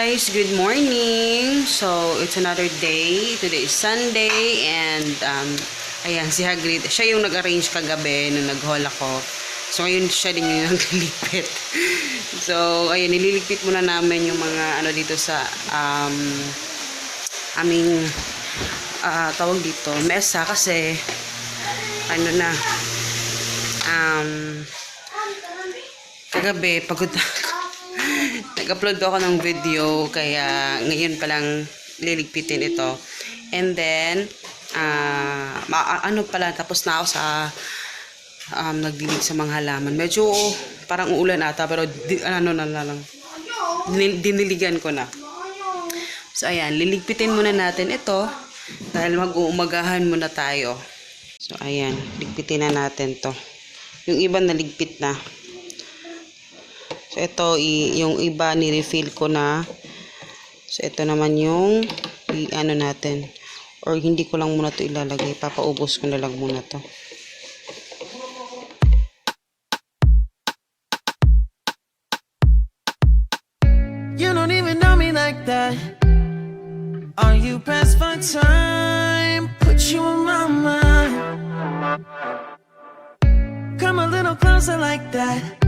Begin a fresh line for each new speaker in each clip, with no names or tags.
guys, good morning. So it's another day. Today is Sunday and ayan si Hagrid. Siya yung nag-arrange kagabi nung nag-haul ako. So ngayon siya din yung naglilipit. So ayan, nililigpit muna namin yung mga ano dito sa aming tawag dito, mesa kasi ano na kagabi pagod ako. Nag-upload ako ng video kaya ngayon pa lang liligpitin ito. And then ano pala, tapos na ako sa nagdilig sa mga halaman. Medyo parang uulan ata pero diniligan ko na. So ayan, liligpitin muna natin ito dahil mag-uumagahan muna tayo. So ayan, ligpitin na natin to. Yung iba naligpit na. So, ito, yung iba, ni-refill ko na. So, ito naman yung, ano natin. Or, hindi ko lang muna to ilalagay. Papaubos ko na lang muna to.
You don't even know me like that. Are you pressed for time? Put you in my mind. Come a little closer like that.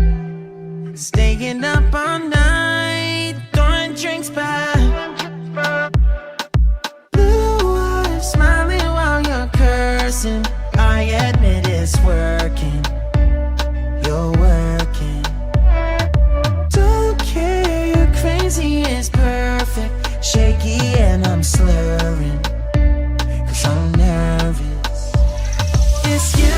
Staying up all night, throwing drinks back. Blue eyes, smiling while you're cursing. I admit it's working. You're working. Don't care, you're crazy, it's perfect. Shaky and I'm slurring, 'cause I'm nervous. It's you.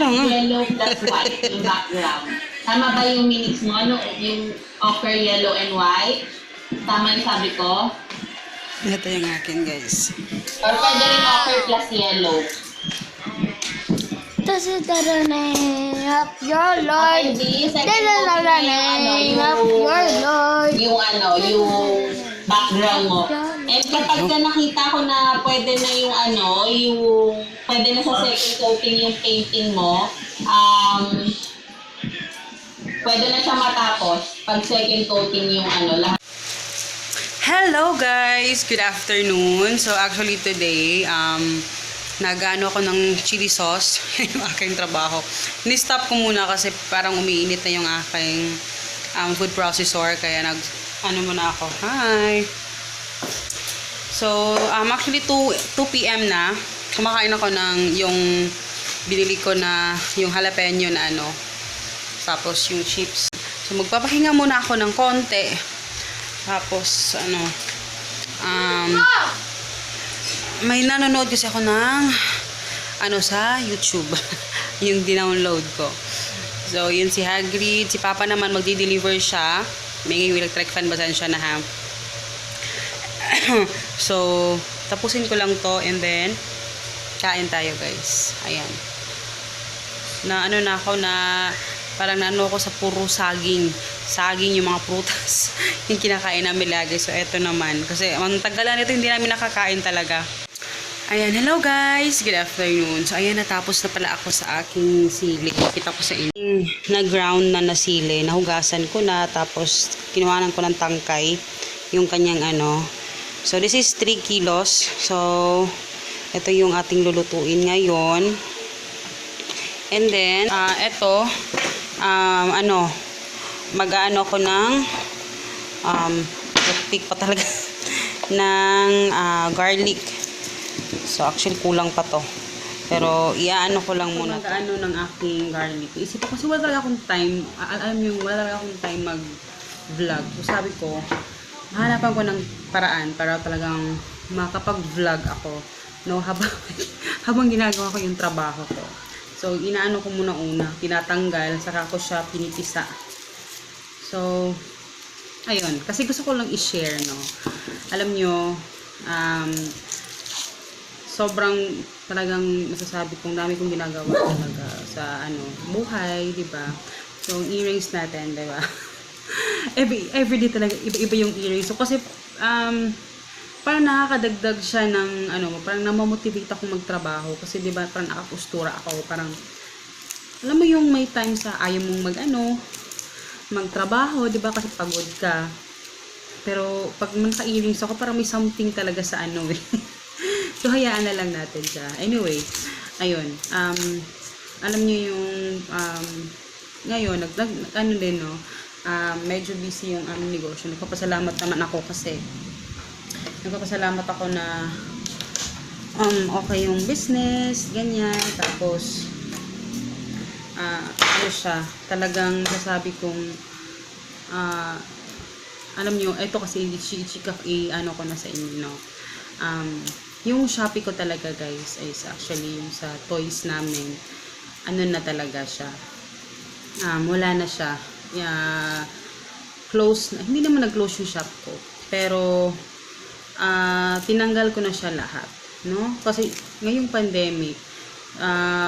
Yellow plus white yung background. Tama ba yung minutes mo? Ano yung ochre, yellow and white? Tama yung sabi ko?
Ito yung akin, guys.
Or pwede rin ochre plus yellow.
This is the name of your Lord.
Okay, this
This is the name of your Lord.
Yung background mo. And kapag ka nakita ko na pwede na yung pwede na sa second coating yung painting mo, pwede na siya matapos pag second coating yung lahat.
Hello guys! Good afternoon. So actually today, nag-ano ako ng chili sauce yung aking trabaho. Ni-stop ko muna kasi parang umiinit na yung aking food processor kaya nag-ano muna ako. Hi! So actually 2 p.m. na. Kumakain ako ng yung binili ko na yung jalapeno na ano. Tapos yung chips. So magpapahinga muna ako ng konti. Tapos, may nanonood kasi ako ng, sa YouTube. Yung dinownload ko. So, yun si Hagrid. Si Papa naman, magdi-deliver siya. May electric fan, basan siya na ha. So, tapusin ko lang to and then, kain tayo guys. Ayan. Na ako na, parang ako sa puro saging yung mga prutas yung kinakain namin lagi. So eto naman kasi ang tagalan nito hindi namin nakakain talaga. Ayan, hello guys, good afternoon. So ayan, natapos na pala ako sa aking sili. Kita ko sa inyo na-ground na sili, nahugasan ko na, tapos kinuhanan ko ng tangkay yung kanyang so this is 3 kilos. So ito yung ating lulutuin ngayon. And then eto mag-aano ko ng toothpick pa talaga ng garlic. So actually kulang pa to. Pero iaano ko lang muna. Mag-aano ng aking garlic. Isip ko kasi wala talaga akong time. Alam niyo, wala talaga akong time mag-vlog. So sabi ko, hanapan ko ng paraan para talagang makapag-vlog ako. No, habang ginagawa ko yung trabaho ko. So, inaano ko muna tinatanggal, saka ko siya pinipisa. So, ayun. Kasi gusto ko lang i-share, no. Alam nyo, sobrang talagang masasabi kong dami kong ginagawa talaga sa, buhay, diba? So, earrings natin, diba? Everyday talaga, iba-iba yung earrings. So, kasi, parang nakakadagdag siya ng parang namamotivate ako magtrabaho kasi 'di ba parang nakapostura ako, parang alam mo yung may time sa ayaw mong magtrabaho, 'di ba, kasi pagod ka. Pero pag naka-earrings ako, parang may something talaga sa So hayaan na lang natin siya. Anyway, ayun. Alam niyo yung ngayon din, no. Medyo busy yung aming negosyo. Nagpapasalamat naman ako kasi nagpapasalamat ako na okay yung business, ganyan. Tapos siya, talagang nasabi kong alam nyo, ito kasi ko na sa inyo, no. Yung Shopee ko talaga guys is actually yung sa toys namin, na talaga siya, wala na siya, close na, hindi naman nag-close yung shop ko, pero tinanggal ko na siya lahat, no? Kasi ngayong pandemic,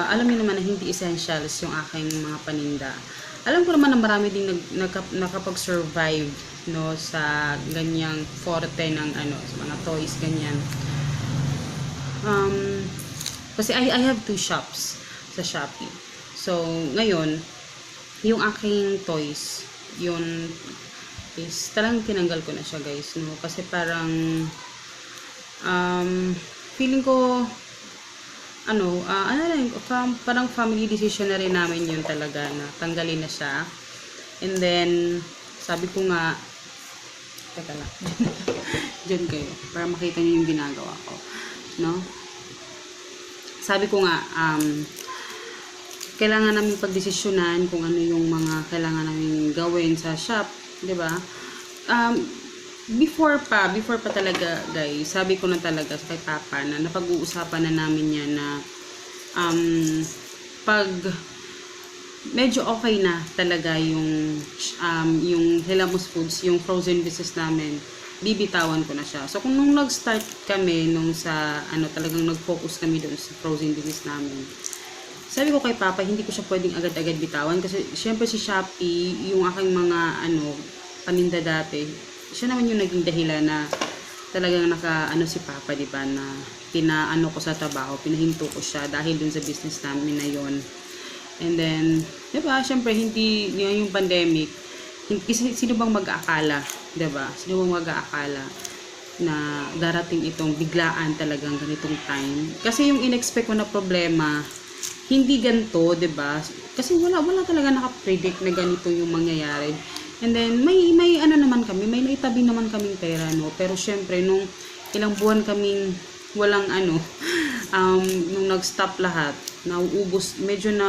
alam niyo naman na hindi essentials yung aking mga paninda. Alam ko naman na marami ding nakapag-survive, no, sa ganyang forte ng sa mga toys, ganyan. Kasi I have 2 shops sa Shopee. So ngayon, yung aking toys, yun is talagang tinanggal ko na siya guys, no, kasi parang feeling ko parang family decision na rin namin yun talaga na tanggalin na siya. And then sabi ko nga, teka lang dyan kayo para makita niyo yung ginagawa ko, no. Sabi ko nga kailangan namin pagdesisyonan kung ano yung mga kailangan namin gawin sa shop, 'di ba? Before pa talaga guys, sabi ko na talaga kay Papa na napag-uusapan na namin yan na pag medyo okay na talaga yung Hilamos Foods, yung frozen business namin, bibitawan ko na siya. So kung nung nag-start kami sa talagang nag-focus kami doon sa frozen business namin, sabi ko kay Papa, hindi ko siya pwedeng agad-agad bitawan kasi syempre si Shopee, yung aking mga paninda dati, siya naman yung naging dahilan na talagang si Papa, di ba, na pinaano ko sa trabaho, pinahinto ko siya dahil dun sa business namin na yon. And then, di ba, syempre hindi yung pandemic, sino bang mag-aakala, di ba? Sino bang mag-aakala na darating itong biglaan talagang ganitong time. Kasi yung inexpect ko na problema, hindi ganito, 'di ba? Kasi wala talaga naka-predict na ganito yung mangyayari. And then may ano naman kami, may naitabi naman kaming pera, no. Pero syempre nung ilang buwan kaming walang ano, nung nag-stop lahat, nauubos, medyo na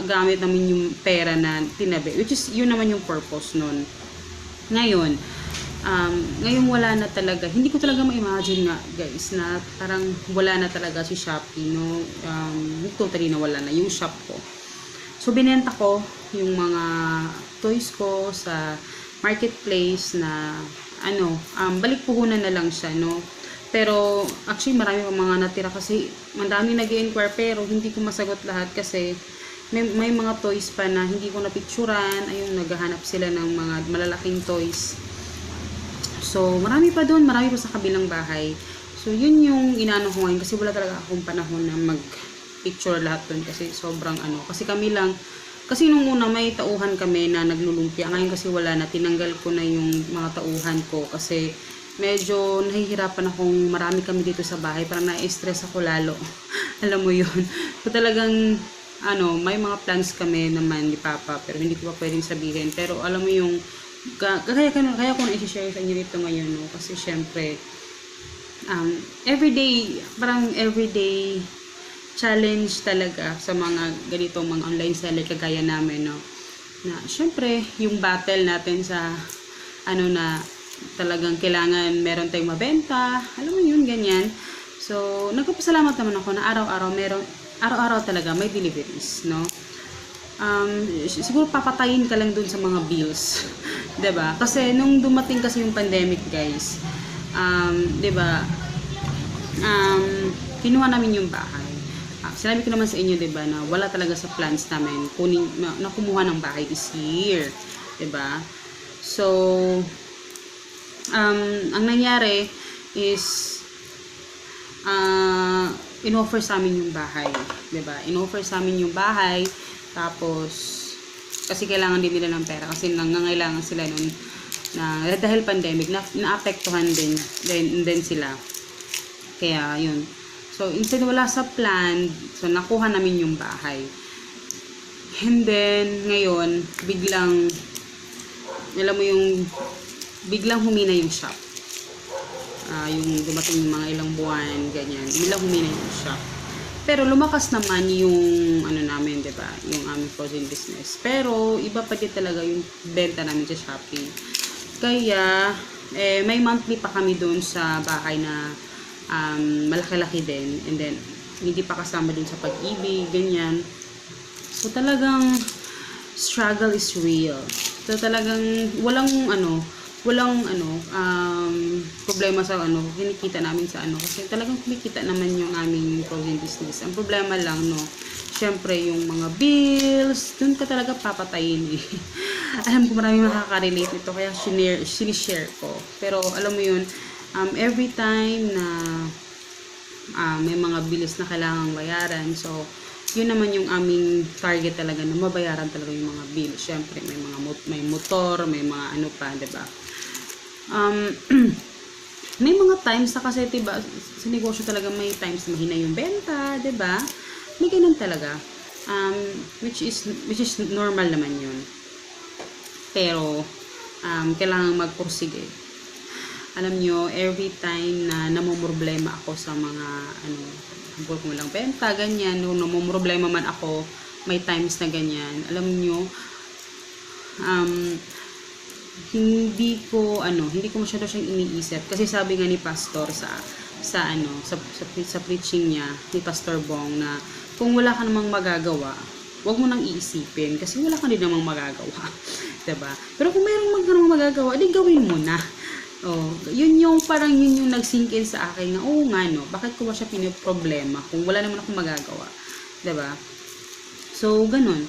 gamit namin yung pera na tinabi, which is yun naman yung purpose nun. Ngayon wala na talaga, hindi ko talaga ma-imagine nga guys na parang wala na talaga si Shopee, no. Totally nawala na yung shop ko. So binenta ko yung mga toys ko sa marketplace na balik puhunan na lang siya, no. Pero actually marami pa mga natira kasi madami nag-i-inquire pero hindi ko masagot lahat kasi may mga toys pa na hindi ko napicturan. Ayun, naghahanap sila ng mga malalaking toys. So marami pa doon, marami pa sa kabilang bahay. So yun yung inaano ko ngayon kasi wala talaga akong panahon na mag-picture lahat doon kasi sobrang kasi kami lang. Kasi nung una may tauhan kami na naglulumpia. Ngayon kasi wala na, tinanggal ko na yung mga tauhan ko kasi medyo nahihirapan akong marami kami dito sa bahay. Parang na-stress ako lalo. Alam mo yun. So talagang, may mga plans kami naman ni Papa. Pero hindi ko pa pwedeng sabihin. Pero alam mo yung, kaya ko na i-share sa inyo dito ngayon. No? Kasi syempre, everyday challenge talaga sa mga ganitong mga online seller kagaya namin. No? Na syempre, yung battle natin sa, na, talagang kailangan meron tayong mabenta, alam mo yun, ganyan. So nagpapasalamat naman ako na araw-araw talaga may deliveries, no. Siguro papatayin ka lang dun sa mga bills. 'Di ba? Kasi nung dumating kasi yung pandemic, guys, 'di ba, kinuha namin yung bahay. Sinabi ko naman sa inyo, 'di ba, na wala talaga sa plans namin na kumuha ng bahay this year, 'di ba? So ang nangyari is in-offer sa amin yung bahay, 'di ba? In-offer sa amin yung bahay, tapos kasi kailangan din nila ng pera kasi nangangailangan sila noon na dahil pandemic naapektuhan din sila. Kaya yun. So instead wala sa plan, so nakuha namin yung bahay. And then ngayon biglang biglang humina yung shop. Yung dumating yung mga ilang buwan, ganyan. Biglang humina yung shop. Pero lumakas naman yung namin, 'di ba? Yung aming frozen business. Pero iba pa din talaga yung benta namin sa Shopee. Kaya may monthly pa kami doon sa bahay na malaki-laki din. And then hindi pa kasama dun sa Pag-ibig, ganyan. So talagang struggle is real. So talagang walang problema sa kinikita namin sa kasi talagang kumikita naman yung aming frozen business. Ang problema lang, no, syempre yung mga bills, dun ka talaga papatayin eh. Alam ko maraming makaka-relate nito kaya sinishare ko. Pero alam mo yun, every time na may mga bills na kailangang bayaran, so yun naman yung aming target talaga na mabayaran talaga yung mga bills. Syempre may motor, may mga pa, 'di ba? May mga times na kasi, diba, sa negosyo talaga may times na mahina yung benta, 'di ba? May ganun talaga. Which is normal naman yun. Pero kailangan magpursige. Alam nyo, every time na namumroblema ako sa mga kung walang benta, ganyan, nung namumroblema man ako, may times na ganyan. Alam nyo, hindi ko masyado siyang iniisip kasi sabi nga ni pastor sa preaching niya ni Pastor Bong na kung wala ka namang magagawa, wag mo nang iisipin kasi wala ka din namang magagawa. Diba? Pero kung mayroong magagawa, di gawin mo na. Yun yung nag-sink in sa akin na bakit ko ba siya pinoproblema kung wala naman akong magagawa. Diba? So ganun.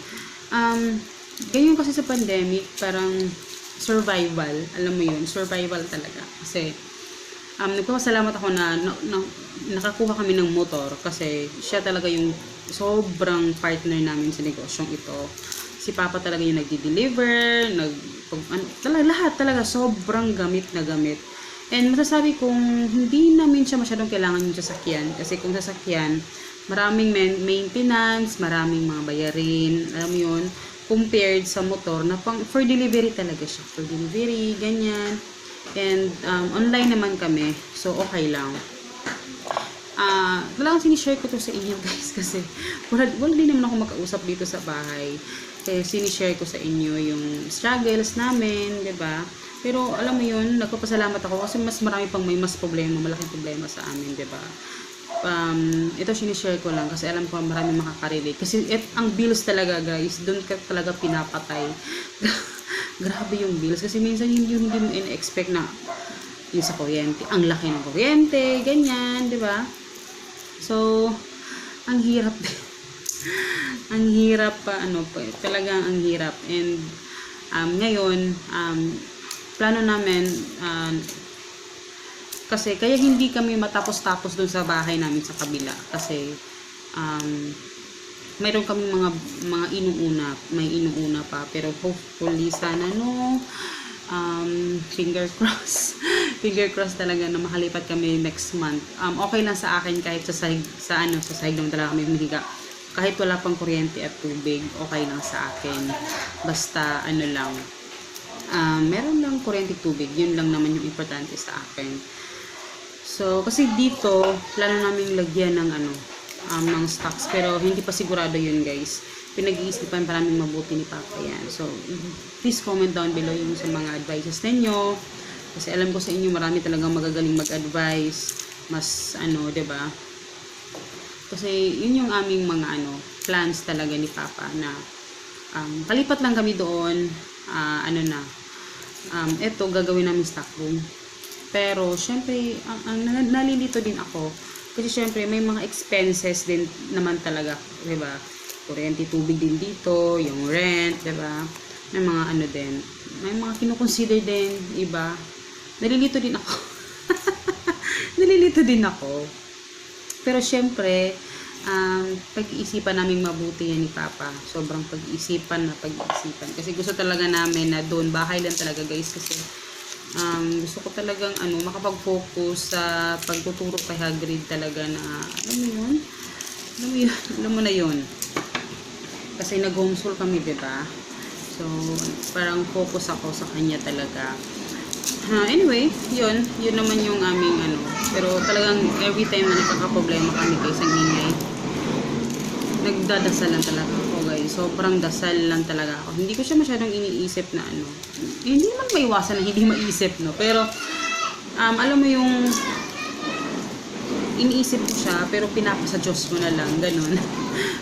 Ganyan kasi sa pandemic, parang survival, alam mo yun, survival talaga. Kasi nagpapasalamat ako na nakakuha kami ng motor kasi siya talaga yung sobrang partner namin sa negosyong ito. Si Papa talaga yung nagdi-deliver, lahat talaga sobrang gamit na gamit. And masasabi kong hindi namin siya masyadong kailangan yung sasakyan. Kasi kung sasakyan, maraming maintenance, maraming mga bayarin, alam mo yun, compared sa motor na for delivery talaga siya. For delivery, ganyan. And online naman kami, so okay lang. Talagang sinishare ko to sa inyo guys kasi wala din naman ako makausap dito sa bahay. Kaya sinishare ko sa inyo yung struggles namin, 'di ba? Pero alam mo yun, nagpapasalamat ako kasi mas marami pang may malaking problema sa amin, 'di ba? Ito sinishare ko lang kasi alam ko marami makakarelate. Kasi ang bills talaga guys, doon ka talaga pinapatay. Grabe yung bills kasi minsan hindi mo in-expect na yung sa kuryente, ang laki ng kuryente, ganyan, 'di ba? So, ang hirap ang hirap pa talagang ang hirap. And ngayon plano namin kasi kaya hindi kami matapos-tapos dun sa bahay namin sa kabila kasi mayroon kami mga inuuna pa, pero hopefully sana finger cross talaga na makalipat kami next month. Okay lang sa akin kahit sa sahig lang talaga kami mahiga. Kahit wala pang kuryente at tubig, okay lang sa akin. Basta lang, meron lang kuryente tubig, yun lang naman yung importante sa akin. So, kasi dito, plano namin lagyan ng ng stocks, pero hindi pa sigurado yun guys. Pinag-iisipan pa namin mabuti ni Papa yan. So, please comment down below yung sa mga advices ninyo. Kasi alam ko sa inyo, marami talagang magagaling mag-advise. Mas, 'di ba? Kasi, yun yung aming mga, plans talaga ni Papa na, palipat lang kami doon, eto, gagawin namin stock room. Pero, syempre, nalilito din ako. Kasi, syempre, may mga expenses din naman talaga, 'di ba? Kuryente, tubig din dito, yung rent, 'di ba? May mga din. May mga kino-consider din iba. Nalilito din ako. Nalilito din ako. Pero syempre, pag-iisipan namin mabuti yan ni Papa. Sobrang pag-iisipan. Kasi gusto talaga namin na doon, bahay lang talaga guys. Kasi gusto ko talagang makapag-focus sa pagtuturo kay Hagrid talaga na, alam mo na yun. Kasi nag-homeschool kami, diba? So, parang focus ako sa kanya talaga. Anyway, yun naman yung aming pero talagang every time na nagkakaproblema kami guys, ang ingay, nagdadasal lang talaga ako guys. Sobrang dasal lang talaga ako. Hindi ko siya masyadong iniisip na hindi naman maiwasan na hindi maisip, no? Pero, alam mo yung iniisip ko siya, pero pinapasa Diyos mo na lang, ganun.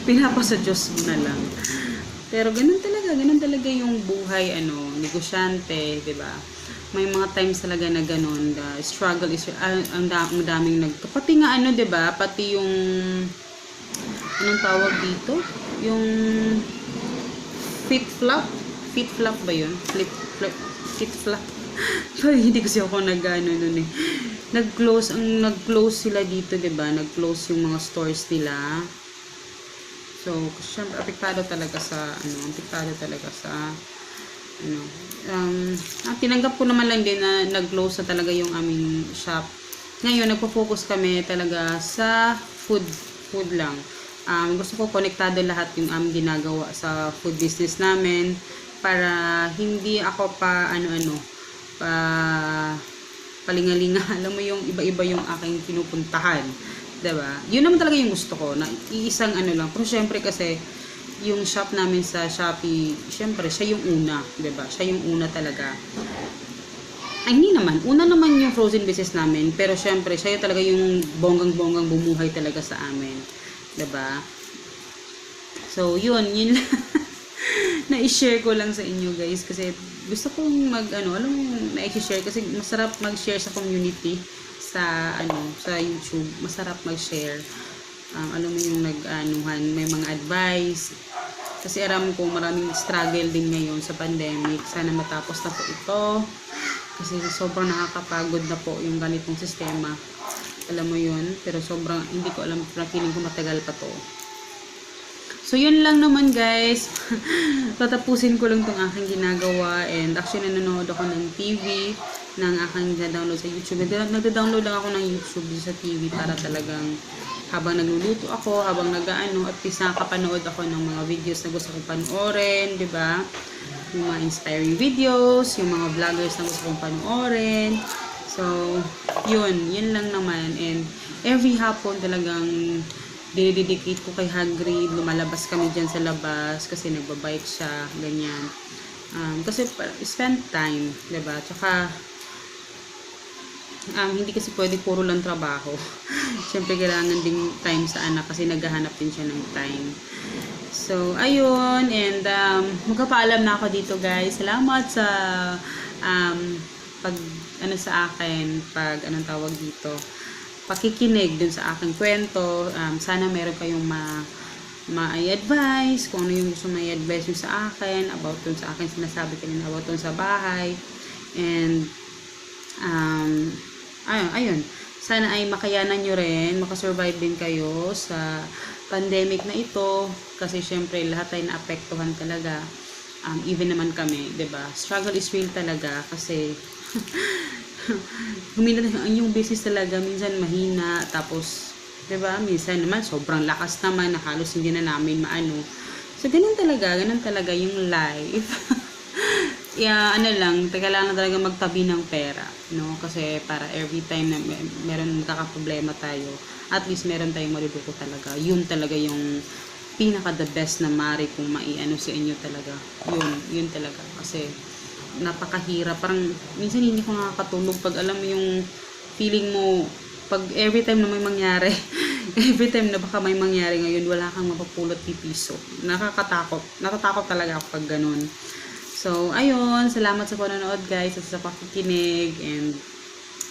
Pinapasa Diyos mo na lang. Pero ganun talaga yung buhay, negosyante, 'di ba? May mga times talaga na ganun, the struggle is ang daming pati nga 'di ba? Pati yung anong tawag dito? Yung fit flop ba 'yun? Fit flop. Sorry, hindi kasi ako nun eh. Nag-close sila dito, 'di ba? Nag-close yung mga stores nila. So, syempre apektado talaga sa tinanggap ko naman lang din na nag-close na talaga yung aming shop. Ngayon, nagpo-focus kami talaga sa food lang. Gusto ko konektado lahat yung aming ginagawa sa food business namin para hindi ako palingalinga. Alam mo yung iba-iba yung aking pinupuntahan. 'Di ba? Yun naman talaga yung gusto ko na iisang lang. Pero syempre kasi yung shop namin sa Shopee, syempre siya yung una, 'di ba? Siya yung una talaga. Ay, hindi naman. Una naman yung frozen business namin, pero syempre siya yung talaga yung bonggang-bonggang bumuhay talaga sa amin. 'Di ba? So, yun lang. Na-share ko lang sa inyo guys kasi gusto kong alam mo, na-share kasi masarap mag-share sa community sa YouTube. Masarap mag-share. Alam mo yung may mga advice. Kasi alam ko maraming struggle din ngayon sa pandemic. Sana matapos na po ito. Kasi sobrang nakakapagod na po yung ganitong sistema. Alam mo yun. Pero sobrang hindi ko alam. Feeling ko matagal pa to. So, yun lang naman guys. Tatapusin ko lang tong aking ginagawa. And actually, nanonood ako ng TV. ng aking download sa YouTube. Nagda-download lang ako ng YouTube sa TV para talagang habang nagluluto ako, habang nag-aano, at least nakakapanood ako ng mga videos na gusto kong panoorin, di ba? Yung mga inspiring videos, yung mga vloggers na gusto kong panoorin. So, yun lang naman. And every hapon talagang dedicate ko kay Hagrid. Lumalabas kami dyan sa labas kasi nagbabike siya, ganyan. Kasi spend time, diba? Tsaka, hindi kasi pwede puro lang trabaho. Siyempre, kailangan din time sa anak kasi naghahanap din siya ng time. So, ayun. And, magpapaalam na ako dito, guys. Salamat sa, sa akin, anong tawag dito, pakikinig dun sa aking kwento. Sana meron kayong ma-advise kung ano yung gusto ma-advise nyo sa akin about dun sa akin sinasabi kanina about dun sa bahay. And ayun, sana ay makayanan nyo rin, makasurvive din kayo sa pandemic na ito kasi syempre lahat ay naapektuhan talaga. Even naman kami, 'di ba? Struggle is real talaga kasi yung business talaga minsan mahina, tapos 'di ba? Minsan naman sobrang lakas naman na halos hindi na namin maano. So ganun talaga yung life. Kailangan talaga magtabi ng pera, no? Kasi para every time na meron kaka-problema tayo, at least meron tayong maduduko talaga. Yun talaga yung pinaka the best na mari kung maiano sa inyo talaga. Yun talaga kasi napakahirap. Parang minsan hindi ko nakakatulog pag alam mo yung feeling mo pag every time na may mangyari every time na baka may mangyari ngayon wala kang mapapulot ni piso. Natatakot talaga ako pag ganun. So ayun, salamat sa panonood guys at sa pakikinig, and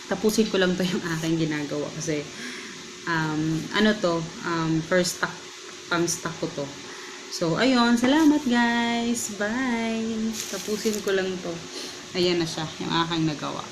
tapusin ko lang to yung aking ginagawa kasi first pang-stock ko to. So, ayun. Salamat, guys. Bye. Tapusin ko lang to. Ayan na siya. Yung aking nagawa.